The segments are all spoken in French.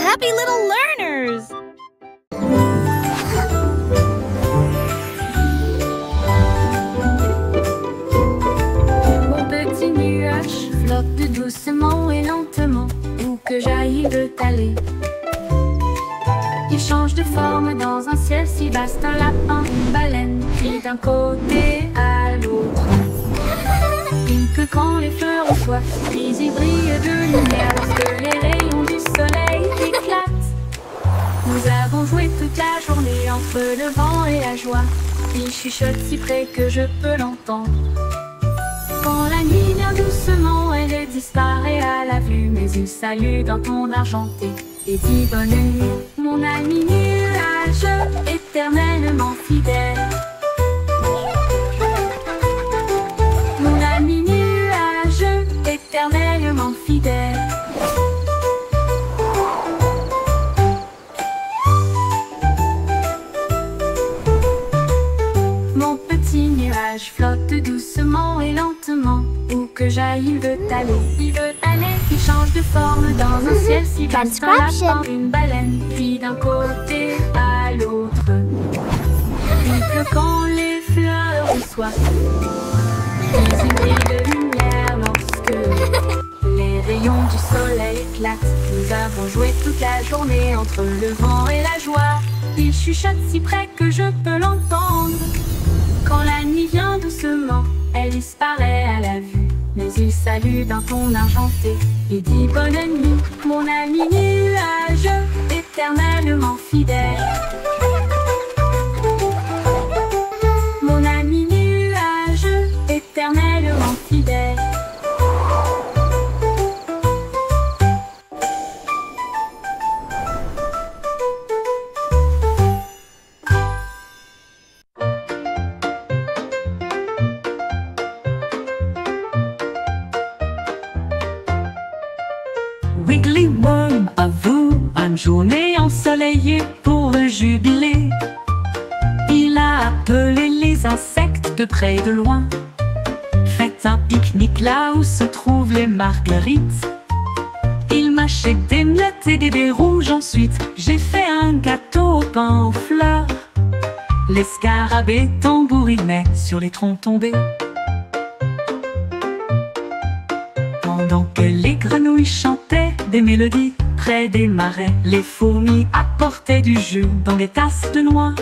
happy little learners! Mon petit nuage flotte doucement et lentement. Où que j'aille, il veut aller. Il change de forme dans un ciel si vaste, un lapin, une baleine, puis d'un côté à l'autre. Que quand les fleurs ont soif, puis il brille de lumière lorsque les rayons du soleil éclatent. Nous avons joué toute la journée entre le vent et la joie. Il chuchote si près que je peux l'entendre. Quand la nuit vient doucement, elle disparaît à la vue, mais il salue d'un ton argenté et dit bonne nuit, mon ami nuage éternellement fidèle. Mon ami nuage éternellement fidèle. Mon petit nuage flotte doucement et lentement. Où que j'aille, il veut aller. Il veut aller, il change de forme dans un ciel si vaste, un lapin, une baleine, puis d'un côté à l'autre. Il pleut quand les fleurs ont soif. Puis il brille de lumière lorsque les rayons du soleil éclatent. Nous avons joué toute la journée entre le vent et la joie. Il chuchote si près que je peux l'entendre. Quand la nuit vient doucement, elle disparaît à la vue, mais il salue d'un ton argenté et dit bonne nuit, mon ami nuage éternellement fidèle. Mon ami nuage éternellement fidèle. Wiggly Worm, à vous, une journée ensoleillée pour le jubilé. Il a appelé les insectes de près et de loin. Faites un pique-nique là où se trouvent les marguerites. Il mâchait des miettes et des baies rouges. Ensuite, j'ai fait un gâteau au pain aux fleurs. Les scarabées tambourinaient sur les troncs tombés. Pendant que les grenouilles chantaient des mélodies près des marais, les fourmis apportaient du jus dans des tasses de noix.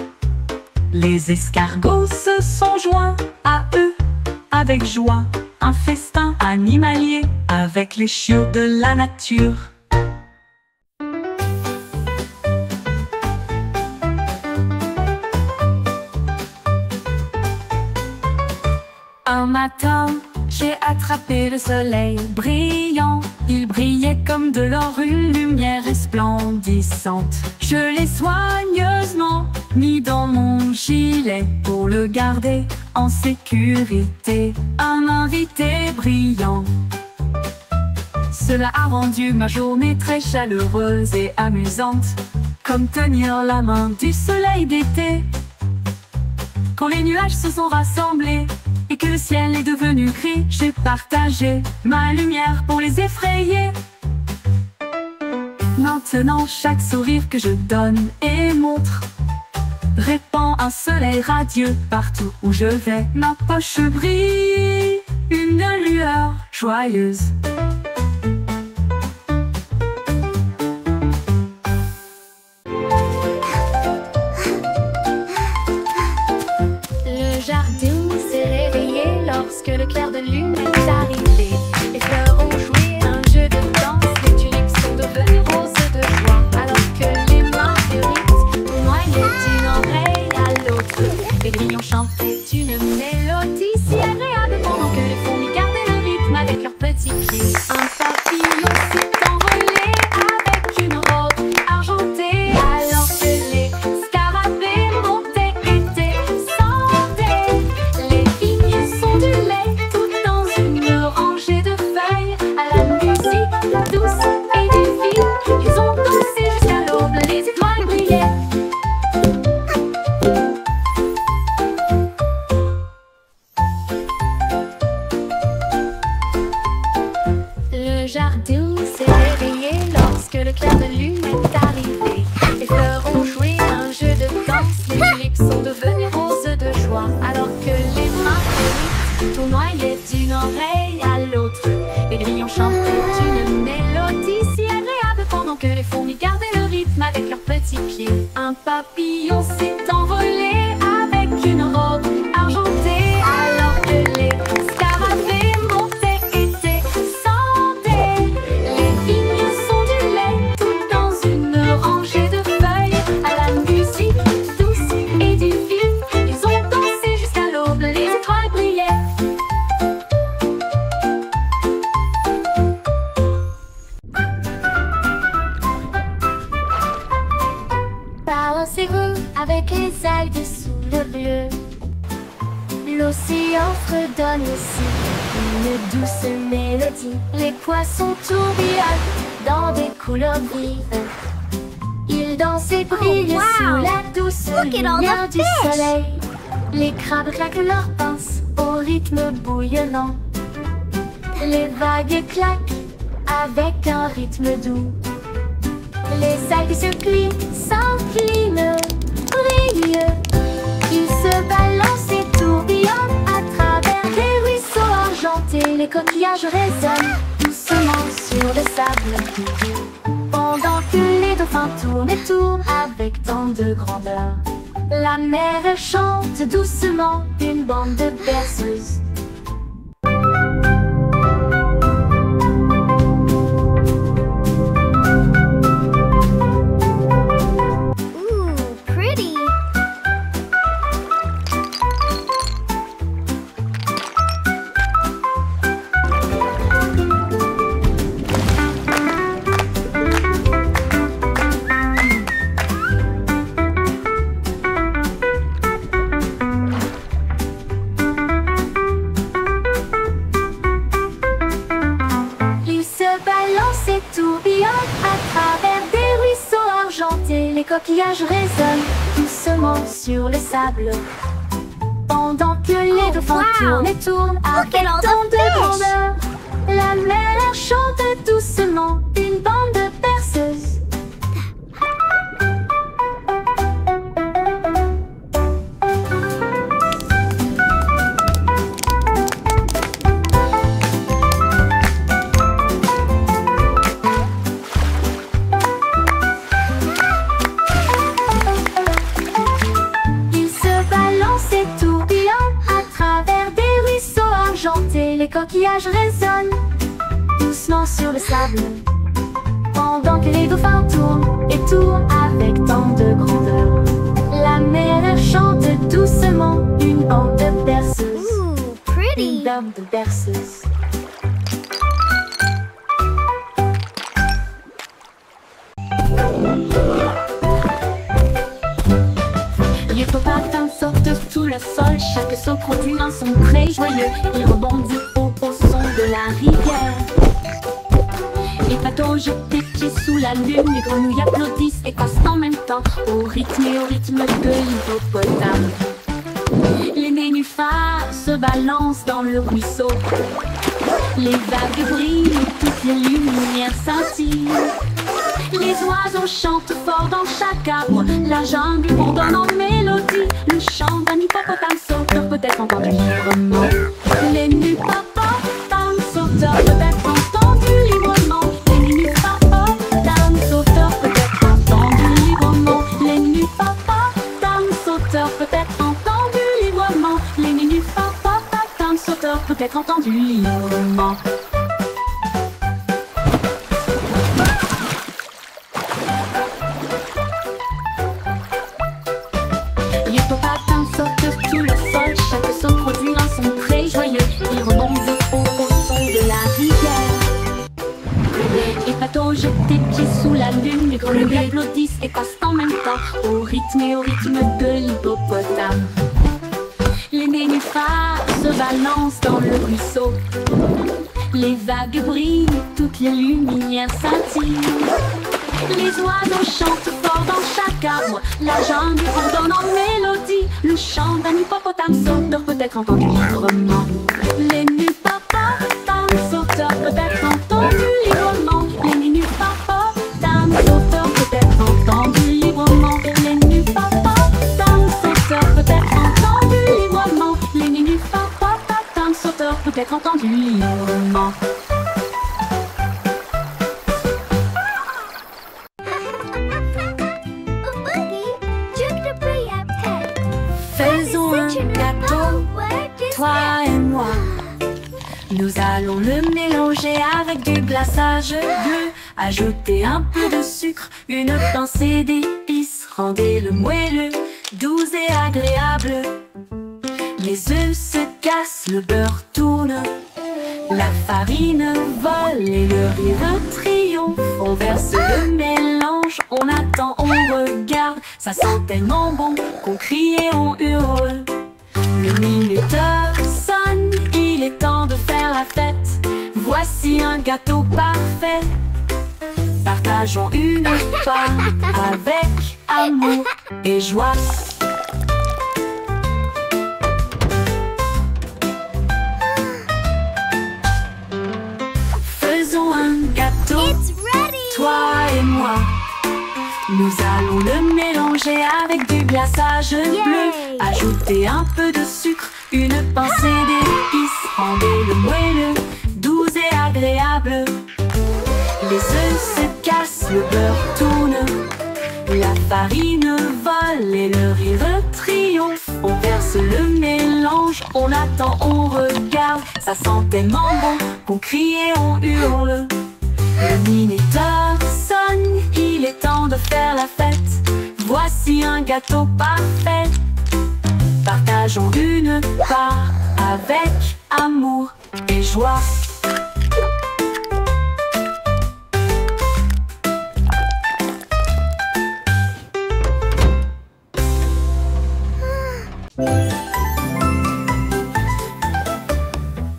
Les escargots se sont joints à eux avec joie. Un festin animalier avec les chiots de la nature. Un matin, j'ai attrapé le soleil brillant. Il brillait comme de l'or, une lumière resplendissante. Je l'ai soigneusement mis dans mon gilet pour le garder en sécurité. Un invité brillant. Cela a rendu ma journée très chaleureuse et amusante, comme tenir la main du soleil d'été. Quand les nuages se sont rassemblés et que le ciel est devenu gris, j'ai partagé ma lumière pour les effrayer. Maintenant, chaque sourire que je donne et montre répand un soleil radieux partout où je vais. Ma poche brille, une lueur joyeuse. Le jardin s'est réveillé lorsque le clair de lune est arrivé. Les fleurs ont joué un jeu de danse, les tulipes sont devenues roses de joie, alors que les marguerites noyaient d'une oreille à l'autre. Les grillons chantaient une mélodie si agréable pendant que les fourmis gardaient le rythme avec leurs petits pieds. Un papillon s'est envolé avec une robe argentée, alors que les scarabées montaient et descendaient. Les vignes sont du lait tout dans une rangée de feuilles, à la musique douce et divine. Ils ont dansé jusqu'à l'aube, les étoiles brillaient. Le jardin s'est réveillé lorsque lorsque le clair de lune est arrivé. Les fleurs ont joué un jeu de danse, les tulipes sont devenues roses de joie. Alors que les marguerites tournoyaient d'une oreille à l'autre, les grillons chantaient une mélodie si agréable pendant que les fourmis gardaient le rythme avec leurs petits pieds. Un papillon s'est envolé avec une robe argentée, alors que les scarabées montaient et descendaient. Les vignes sont du lait tout dans une rangée de feuilles. À la musique douce et divine, ils ont dansé jusqu'à l'aube, les étoiles brillaient. Balancez-vous avec les algues sous le bleu. L'océan fredonne aussi une douce mélodie. Les poissons tourbillonnent dans des couleurs vives. Ils dansent et brillent wow. sous la douce Look at all lumière the du fish. soleil. Les crabes claquent leurs pinces au rythme bouillonnant. Les vagues claquent avec un rythme doux. Les algues circulent, s'inclinent, brillent. Ils se balancent et tourbillonnent à travers des ruisseaux argentés. Les coquillages résonnent doucement sur le sable, pendant que les dauphins tournent et tournent avec tant de grandeur. La mer elle chante doucement une bande de berceuses. Ooh, pretty. Ils se balancent et tourbillonnent à travers des ruisseaux argentés. Les coquillages résonnent doucement sur le sable, pendant que les dauphins wow. tournent et tournent avec at all the tant de fish. grandeur. La mer chante doucement une bande de berceuses. Ils se balancent et tourbillonnent à travers des ruisseaux argentés. Les coquillages résonnent doucement sur le sable, pendant que les dauphins tournent et tournent avec tant de grandeur. La mer chante doucement une bande de berceuses. Ooh, Une pretty. bande de berceuses. Les hippopotame sautent sous le sol, chaque saut produit un son très joyeux. Il rebondit au son de la rivière. Les bateaux jettent des pieds sous la lune, les grenouilles applaudissent et passent en même temps au rythme de l'hippopotame. Les nénuphars se balancent dans le ruisseau. Les vagues brillent, toutes les lumières scintillent. Les oiseaux chantent fort dans chaque arbre, la jungle bourdonne en mélodie. Le chant d'un hippopotame sauteur peut être entendu librement. Les hippopotames sauteurs peut être entendu librement. Les hippopotames sauteurs peut être entendu librement. Les hippopotames sauteurs peut être entendu librement. Les hippopotames sauteurs peut être entendu librement. Les hippopotames sautent sous le sol, chaque saut produit un son très joyeux. Ils rebondissent au son de la rivière. Les bateaux jettent des pieds sous la lune, les grenouilles applaudissent et passent en même temps au rythme de l'hippopotame. Les nénuphars se balancent dans le ruisseau. Les vagues brillent, toutes les lumières scintillent. Les oiseaux chantent fort dans chaque arbre, la jungle bourdonne en mélodie. Le chant d'un hippopotame sauteur peut être entendu librement. Les hippopotames sauteurs peut être entendu librement. Les hippopotames toi et moi. Nous allons le mélanger avec du glaçage bleu. Ajouter un peu de sucre, une pincée d'épices. Rendez-le moelleux, doux et agréable. Les œufs se cassent, le beurre tourne. La farine vole et le rire triomphe. On verse le mélange, on attend, on regarde. Ça sent tellement bon qu'on crie et on hurle. Le minuteur sonne, il est temps de faire la fête. Voici un gâteau parfait. Partageons une part avec amour et joie. Faisons un gâteau, toi et moi. Nous allons le mélanger avec du glaçage bleu. Ajouter un peu de sucre, une pincée d'épices. Rendez-le moelleux, doux et agréable. Les œufs se cassent, le beurre tourne. La farine vole et le rire triomphe. On verse le mélange, on attend, on regarde. Ça sent tellement bon qu'on crie et on hurle. Le minuteur sonne, il est temps de faire la fête. Voici un gâteau parfait. Partageons une part avec amour et joie.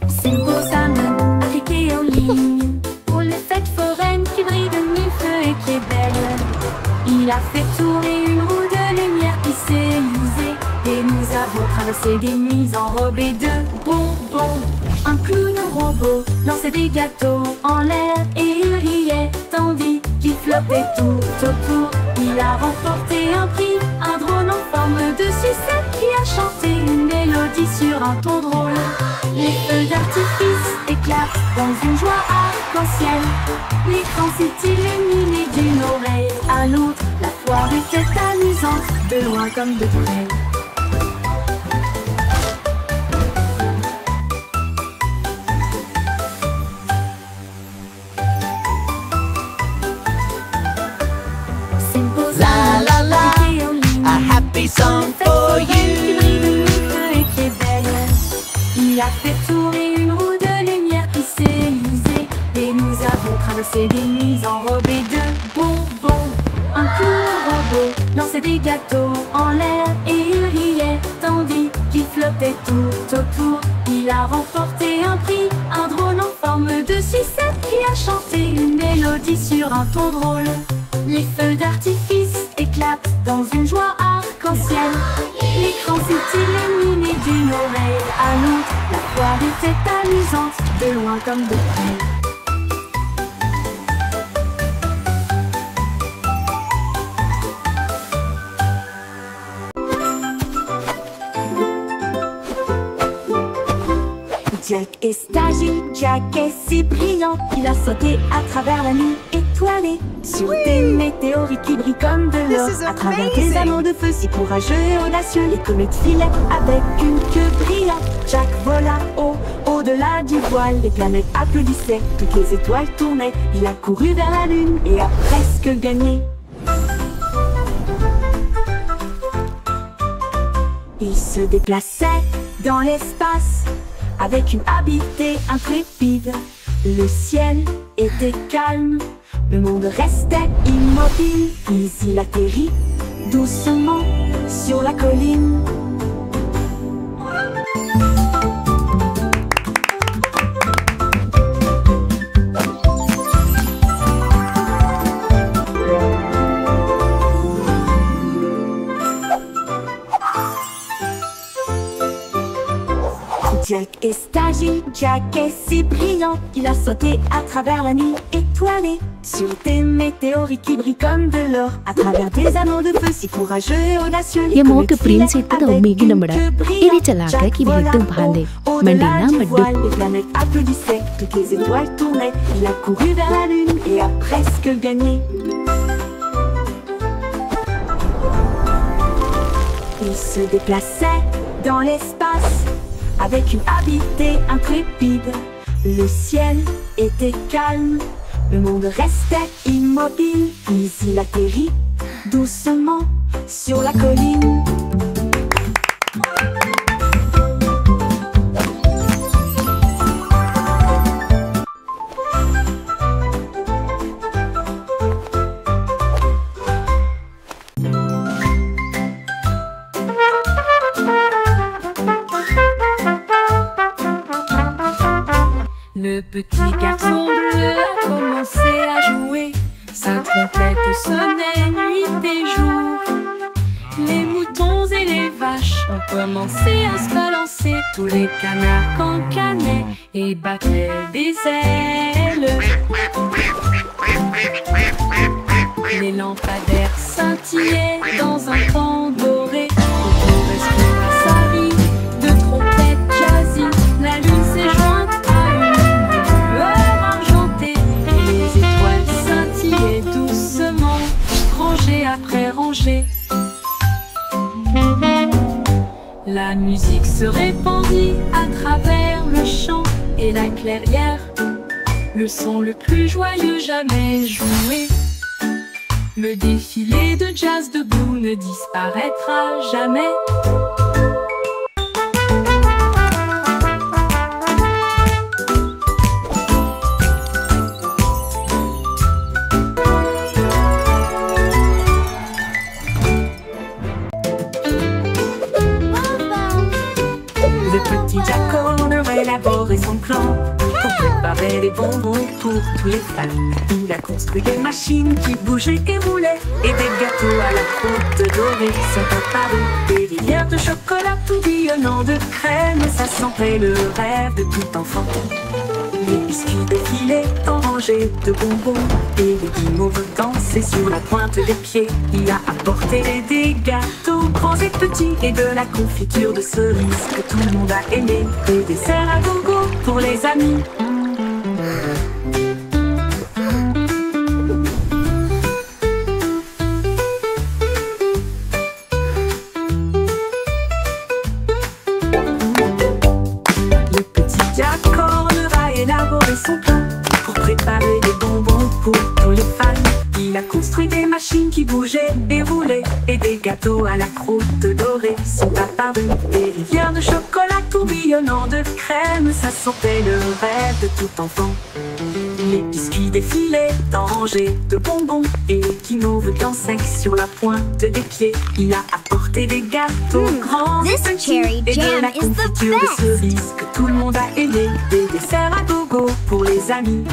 C'est beau ça me appliqué aux lignes pour les fêtes foraines qui brille de mille feux et qui est belle. Il a fait tourner une roue de lumière qui s'est usée et nous avons traversé des nuits enrobées de bonbons. Un clown robot lançait des gâteaux en l'air et il riait tandis qu'il flottait tout autour. Il a remporté un prix, un drone en forme de sucette qui a chanté une mélodie sur un ton drôle. Les feux d'artifice éclatent dans une joie arc-en-ciel. L'écran s'est illuminé d'une oreille à l'autre. La foire était amusante, de loin comme de près. La la la, a happy song for you. Il a fait tourner une roue de lumière qui s'est usée et nous avons traversé des nuits enrobées de bonbons. Un clown robot lançait des gâteaux en l'air et il riait tandis qu'il flottait tout autour. Il a remporté un prix, un drone en forme de sucette qui a chanté une mélodie sur un ton drôle. Les feux d'artifice éclatent dans une joie arc-en-ciel. L'écran s'est illuminé d'une oreille à l'autre. La foire était amusante, de loin comme de près. Jack est agile, Jack est si brillant. Il a sauté à travers la nuit étoilée sur des météorites qui brillent comme de l'or. À travers des anneaux de feu si courageux et audacieux, les comètes filaient avec une queue brillante. Jack vola au-delà du voile, les planètes applaudissaient, toutes les étoiles tournaient. Il a couru vers la lune et a presque gagné. Il se déplaçait dans l'espace avec une habileté intrépide. Le ciel était calme, le monde restait immobile. Puis il atterrit doucement sur la colline. Jack est agile, Jack est si brillant. Il a sauté à travers la nuit étoilée sur des météorites qui brillent comme de l'or. À travers des anneaux de feu si courageux et audacieux, les Yemoke comètes filaient prince itu avec daumigi une namada. queue Iri brillante. celaka Jack ki vola bihitung bhande. au-delà Mandina du meduk. voile, les planètes applaudissaient, toutes les étoiles tournaient. Il a couru vers la lune et a presque gagné. Il se déplaçait dans l'espace avec une habileté intrépide. Le ciel était calme, le monde restait immobile, puis il atterrit doucement sur la colline. Le petit garçon bleu a commencé à jouer. Sa trompette sonnait nuit et jour. Les moutons et les vaches ont commencé à se balancer. Tous les canards cancanaient et battaient des ailes. Les lampadaires scintillaient dans un camp doré. Autour respira sa vie de trompette jazzy. La lune s'est jointe à une lueur argentée et les étoiles scintillaient doucement, rangée après rangée. La musique se répandit à travers le champ et la clairière, le son le plus joyeux jamais joué. Le défilé de jazz debout ne disparaîtra jamais. Le petit Jack Horner élaborait son plan pour préparer les bonbons pour tous les fans. Il a construit des machines qui bougeaient et roulaient, et des gâteaux à la croûte dorée sont apparus. Des rivières de chocolat tourbillonnant de crème, ça sentait le rêve de tout enfant. Les biscuits défilaient en rangées de bonbons, et les guimauves dansaient sur la pointe des pieds. Il a apporté des gâteaux grands et petits, et de la confiture de cerises que tout le monde a aimé. Des desserts à gogo pour les amis. Le petit Jack Horner a élaboré son plan pour préparer des bonbons pour tous les fans. Il a construit des machines qui bougeaient et roulaient, et des gâteaux à la croûte dorée sont apparus. Des rivières de chocolat tourbillonnant de crème, ça sentait le rêve de tout enfant. Les biscuits défilaient en rangées de bonbons, et les guimauves dansaient sur la pointe des pieds. Il a apporté des gâteaux grands et This petits, cherry et de jam la is the confiture de best. cerises que tout le monde a aimé. Des desserts à gogo pour les amis.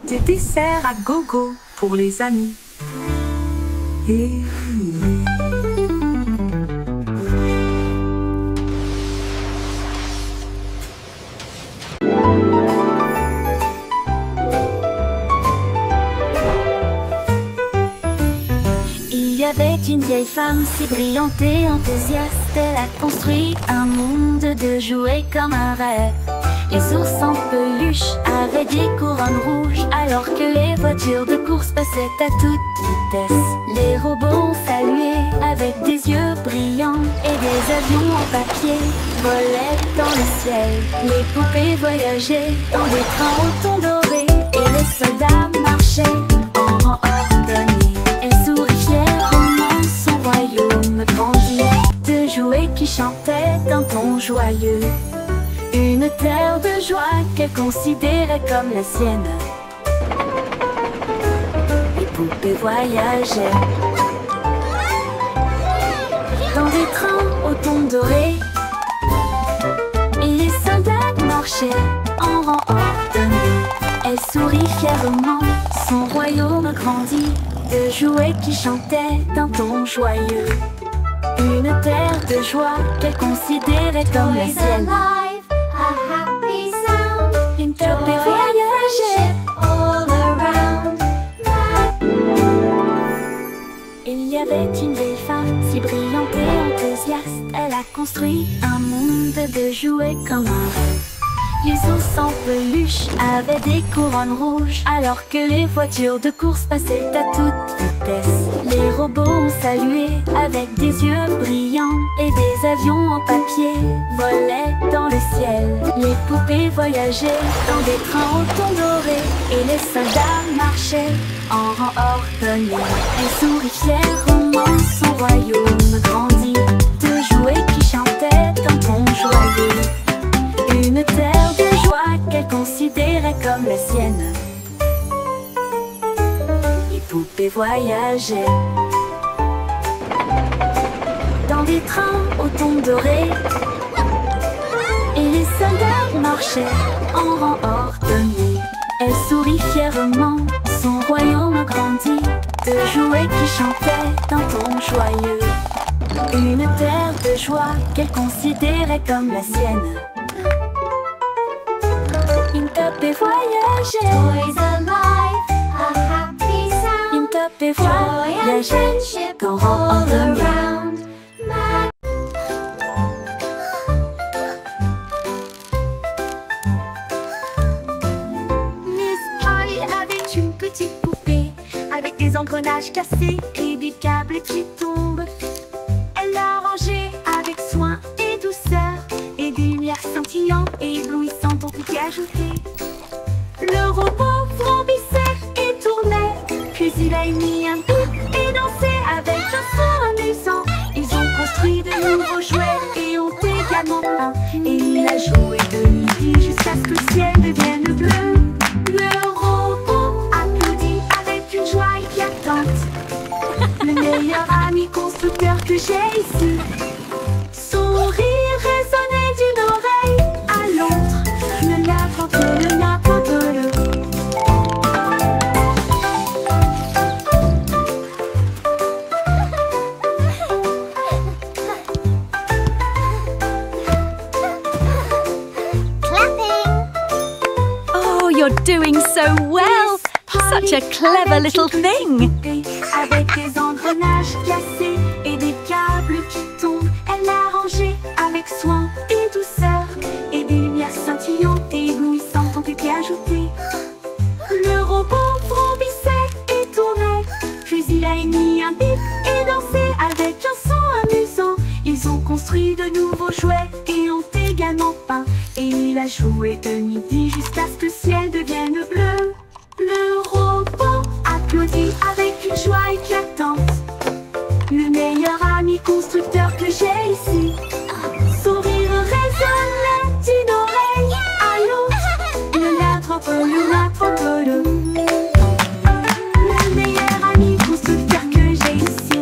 Des desserts à gogo pour les amis. Et... Il y avait une vieille femme si brillante et enthousiaste. Elle a construit un monde de jouets comme un rêve. Les ours en peluche avaient des couronnes rouges, alors que les voitures de course passaient à toute vitesse. Les robots ont salué avec des yeux brillants, et des avions en papier volaient dans le ciel. Les poupées voyageaient dans des trains au ton doré, et les soldats marchaient en rang ordonné. Elle sourit fièrement, son royaume grandit, de jouets qui chantaient d'un ton joyeux. Une terre de joie qu'elle considérait comme la sienne. Les poupées voyageaient dans des trains au ton doré, et les soldats marchaient en rang ordonné. Elle sourit fièrement, son royaume grandit, de jouets qui chantaient d'un ton joyeux. Une terre de joie qu'elle considérait comme la sienne. A happy sound. Une poupée voyageait all around. Il y avait une vieille femme si brillante et enthousiaste. Elle a construit un monde de jouets comme un rêve. Les ours en peluche avaient des couronnes rouges, alors que les voitures de course passaient à toute vitesse. Les robots ont salué avec des yeux brillants, et des avions en papier volaient dans le ciel. Les poupées voyageaient dans des trains au ton doré, et les soldats marchaient en rang ordonné. Elle sourit fièrement, son royaume grandit, de jouets qui chantaient dans ton joyeux. Une terre de joie qu'elle considérait comme la sienne. Les poupées voyageaient dans des trains au ton doré, et les soldats marchaient en rang ordonné. Elle sourit fièrement, son royaume grandit, de jouets qui chantaient dans ton joyeux. Une terre de joie qu'elle considérait comme la sienne. Une poupée voyageait, Toys alive, a happy sound. une poupée Joy and voyageait friendship dans rang all ordonné. around. Miss Polly avait une petite poupée avec des engrenages cassés et des câbles qui tombent. Elle l'a rangée avec soin et douceur, et des lumières scintillantes et éblouissantes ont été ajoutées. Le robot vrombissait et tournait, puis il a émis un bip et dansé avec un son amusant. Ils ont construit de nouveaux jouets et ont également peint, et il a joué de midi jusqu'à ce que le ciel devienne bleu. Le robot applaudit avec une joie éclatante. Le meilleur ami constructeur que j'ai ici. Son rire résonnait d'une oreille à l'autre. Le n'importe le. Oh, you're doing so well. Such a clever little thing. Avec des engrenages cassés et des câbles qui tombent, elle l'a rangé avec soin et douceur, et des lumières scintillantes et éblouissantes ont été ajoutées. Le robot vrombissait et tournait, puis il a émis un bip et dansé avec un son amusant. Ils ont construit de nouveaux jouets et ont également peint, et il a joué de midi jusqu'à ce que le ciel devienne bleu. Le robot applaudit avec une joie éclatante. Le meilleur ami constructeur que j'ai ici. Son rire résonnait d'une oreille à l'autre. Le l'anthropologue. Le meilleur ami constructeur que j'ai ici.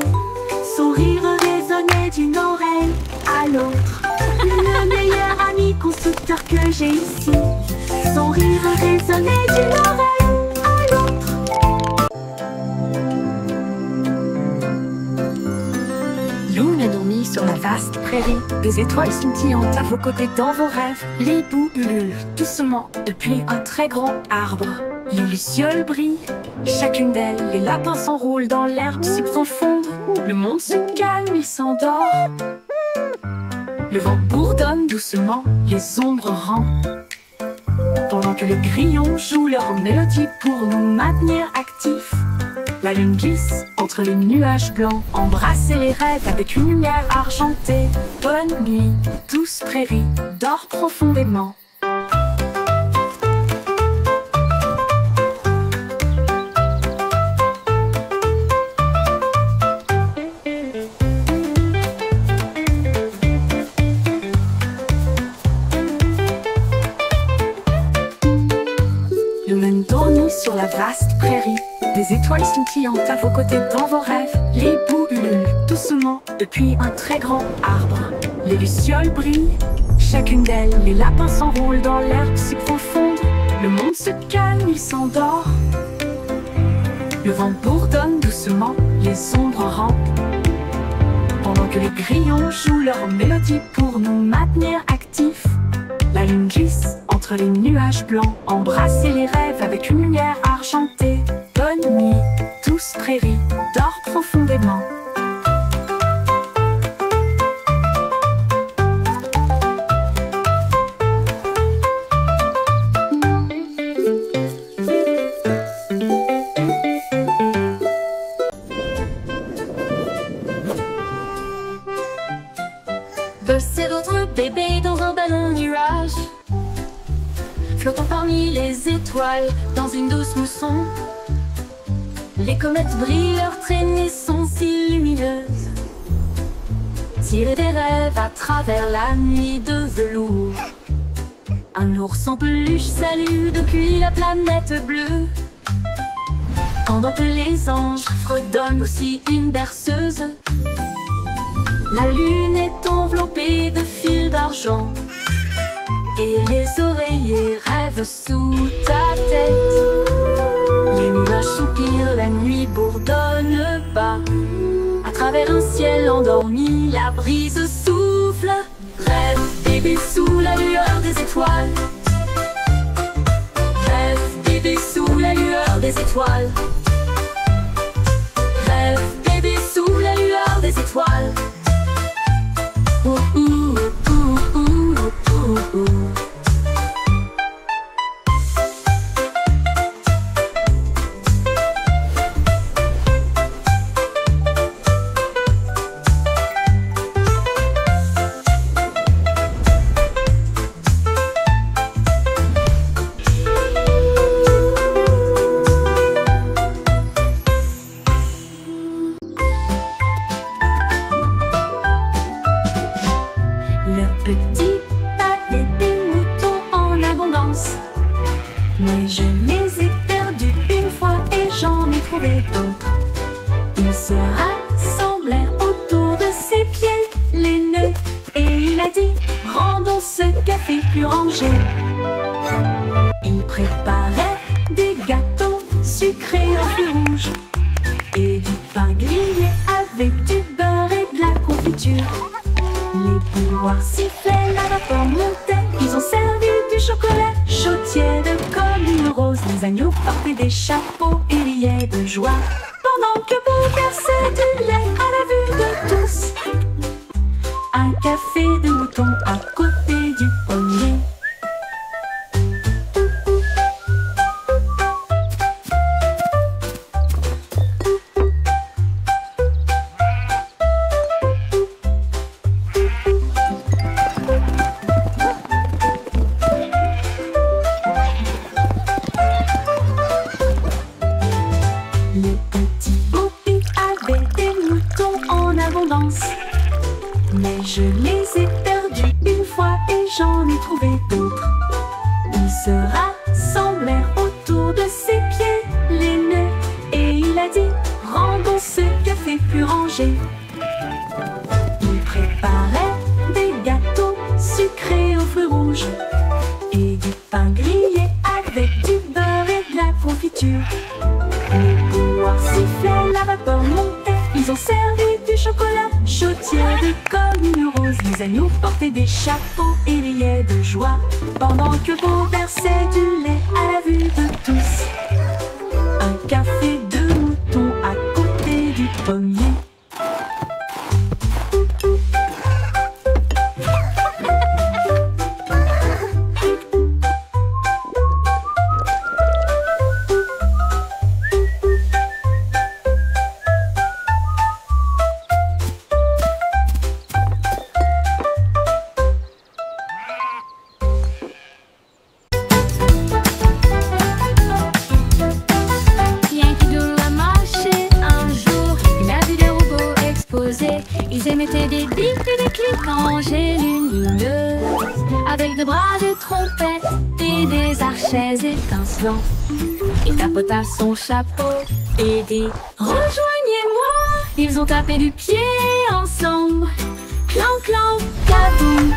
Son rire résonnait d'une oreille à l'autre. Le meilleur ami constructeur que j'ai ici. Son rire résonnait d'une oreille à l'autre. Lune a dormi sur la vaste prairie. Des étoiles scintillantes à vos côtés dans vos rêves. Les boues ululent doucement depuis un très grand arbre. Les lucioles brillent, chacune d'elles. Les lapins s'enroulent dans l'herbe si profonde. Le monde se calme, il s'endort. Le vent bourdonne doucement, les ombres rampent. Pendant que les grillons jouent leur mélodie pour nous maintenir actifs. La lune glisse entre les nuages blancs, embrasser les rêves avec une lumière argentée. Bonne nuit, douce prairie, dors profondément. Lune dormit sur la vaste prairie. Des étoiles scintillantes à vos côtés dans vos rêves. Les boues ululent doucement depuis un très grand arbre. Les lucioles brillent, chacune d'elles. Les lapins s'enroulent dans l'herbe si profonde. Le monde se calme, il s'endort. Le vent bourdonne doucement, les ombres rampent. Pendant que les grillons jouent leur mélodie pour nous maintenir actifs. La lune glisse entre les nuages blancs, embrasser les rêves avec une lumière argentée. Bonne nuit, douce prairie, dors profondément. Buzz et d'autres bébés dans un ballon nuage, flottant parmi les étoiles dans une douce mousson. Les comètes brillent, leurs traînées sont si lumineuses, tirer des rêves à travers la nuit de velours. Un ours en peluche salue depuis la planète bleue, pendant que les anges fredonnent aussi une berceuse. La lune est enveloppée de fils d'argent, et les oreillers rêvent sous ta tête. Les nuages soupirent, la nuit bourdonne bas. À travers un ciel endormi, la brise souffle. Rêve bébé sous la lueur des étoiles. Rêve bébé sous la lueur des étoiles. Rêve bébé sous la lueur des étoiles. Ouh, ouh, ouh, ouh, ouh, ouh. Le petit avait des moutons en abondance, mais je les ai perdus une fois et j'en ai trouvé d'autres. Ils se rassemblèrent autour de ses pieds, les nœuds, et il a dit: rendons ce café plus rangé. Il préparait des gâteaux sucrés en feu rouge et du pain grillé avec du beurre et de la confiture. Les bouilloires sifflaient, la vapeur montait. Ils ont servi du chocolat chaud tiède comme une rose. Les agneaux portaient des chapeaux et riaient de joie, pendant que Beau versait du lait à la vue de tous. Un café de mouton à côté du pommier. Le petit Bobby avait des moutons en abondance, mais je les ai perdus une fois et j'en ai trouvé d'autres. Ils se rassemblèrent autour de ses pieds, les nœuds, et il a dit: rendons ce café plus rangé. Il préparait des gâteaux sucrés aux fruits rouges et du pain grillé avec du beurre et de la confiture. Les bouilloires sifflaient, la vapeur montait. Ils ont servi du chocolat chaud tiède comme une rose. Les agneaux portaient des chapeaux et riaient de joie, pendant que Beau versait du lait à la vue de tous. Un café de mouton à côté du pommier. Ils émettaient des bips et des clics rangés lumineux, avec des bras de trompette et des archets étincelants. Il tapota son chapeau et dit: rejoignez-moi. Ils ont tapé du pied ensemble. Clan, clan, kaboum.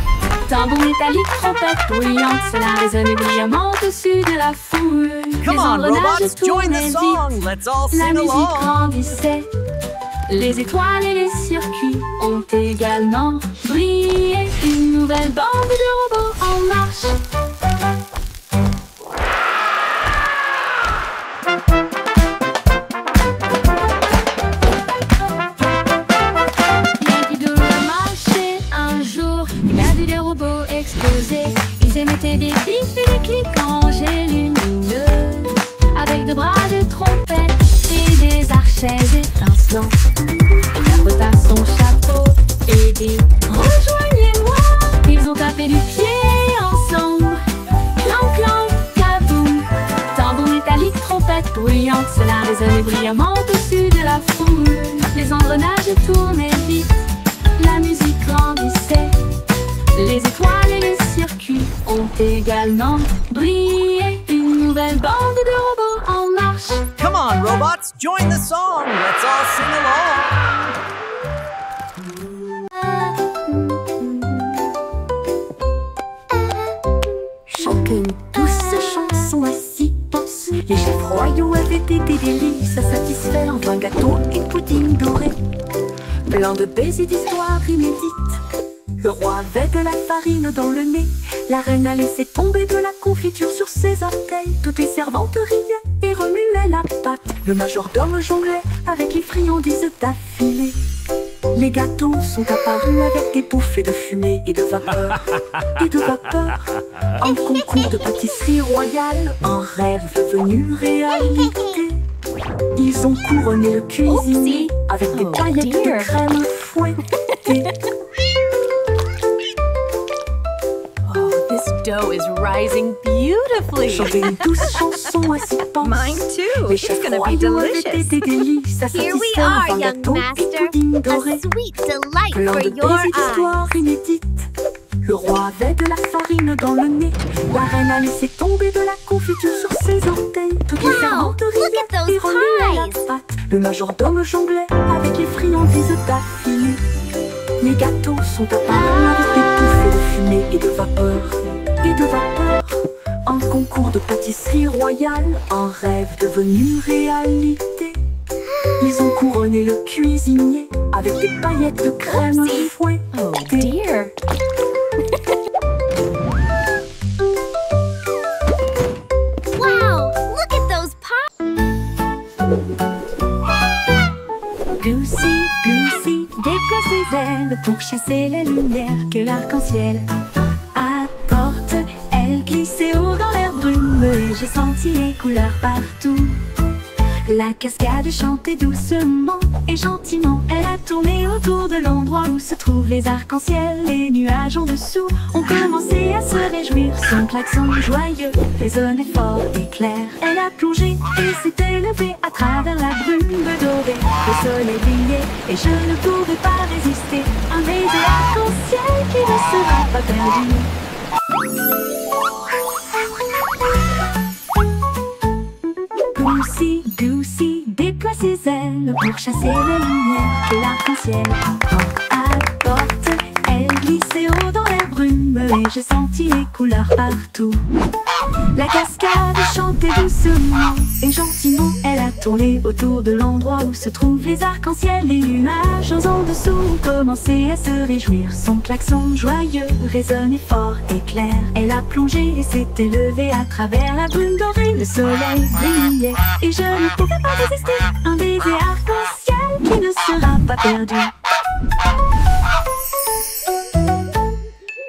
Tambour métallique, trompette bruyante, cela résonnait brillamment au-dessus de la foule. Come on, robots, join the song. Let's all La sing musique along. grandissait. Les étoiles et les circuits ont également brillé. Une nouvelle bande de robots en marche. Yankee Doodle a marché un jour. Il a vu des robots exploser. Ils émettaient des bips et des clics rangés lumineux, avec de bras de trompette et des archets étincelants. Il tapota son chapeau et dit: rejoignez-moi. l'engrenage tournait vite. La musique grandissait. Les étoiles et les circuits ont également brillé. Une nouvelle bande de robots en marche. Come on, robots, join the song. Let's all sing along. Chanter une douce chanson à 6 penses. Les chefs royaux avaient été des délices à satisfaire. Un gâteau et pudding doré, plein de baisers d'histoires inédites. Le roi avait de la farine dans le nez. La reine a laissé tomber de la confiture sur ses orteils. Toutes les servantes riaient et remuaient la pâte. Le majordome jonglait avec les friandises d'affilée. Les gâteaux sont apparus avec des bouffées de fumée et de vapeur. Et de vapeur. Un concours de pâtisserie royale, un rêve devenu réalité. Ils ont couronné le cuisinier avec des paillettes de crème fouettée. This dough is rising beautifully. Chanter une douce chanson à 6 penses. Mine too. Les It's chefs gonna be royaux avaient delicious. des délices à Here we satisfaire. are, Un young gâteau et master. pudding A doré, sweet delight plein for de your baisers d'histoires eyes. inédites. Le roi avait de la farine dans le nez. La reine a laissé tomber de la confiture sur ses orteils. Toutes les Wow, servantes look at riaient et those remuaient la pies. pâte. Le majordome jonglait avec les friandises d'affilée. Les gâteaux sont apparus avec des bouffées de fumée et de vapeur. Et de vapeur. Un concours de pâtisserie royale, un rêve devenu réalité. Ils ont couronné le cuisinier avec des paillettes de crème fouettée. Oh dear. Wow, look at those pies. Goosey, Goosey, déploie ses ailes pour chasser les lumières que l'arc-en-ciel apporte. Elle glissait haut dans l'air brumeux et j'ai senti les couleurs partout. La cascade chantait doucement et gentiment. Elle a tourné autour de l'endroit où se trouvent les arcs-en-ciel. Les nuages en dessous ont commencé à se réjouir. Son klaxon joyeux résonnait fort et clair. Elle a plongé et s'est élevée à travers la brume dorée. Le soleil brillait et je ne pouvais pas résister. Un baiser arc-en-ciel qui ne sera pas perdu. Goosey, Goosey, déploie ses ailes pour chasser les lumières que l'arc-en-ciel apporte. Elle glissait haut dans l'air brumeux et j'ai senti les couleurs partout. La cascade chantait doucement et gentiment. Elle a tourné autour de l'endroit où se trouvent les arcs-en-ciel. Les nuages en dessous ont commencé à se réjouir. Son klaxon joyeux résonnait fort et clair. Elle a plongé et s'est élevée à travers la brume dorée. Le soleil brillait et je ne pouvais pas résister. Un baiser arc-en-ciel qui ne sera pas perdu.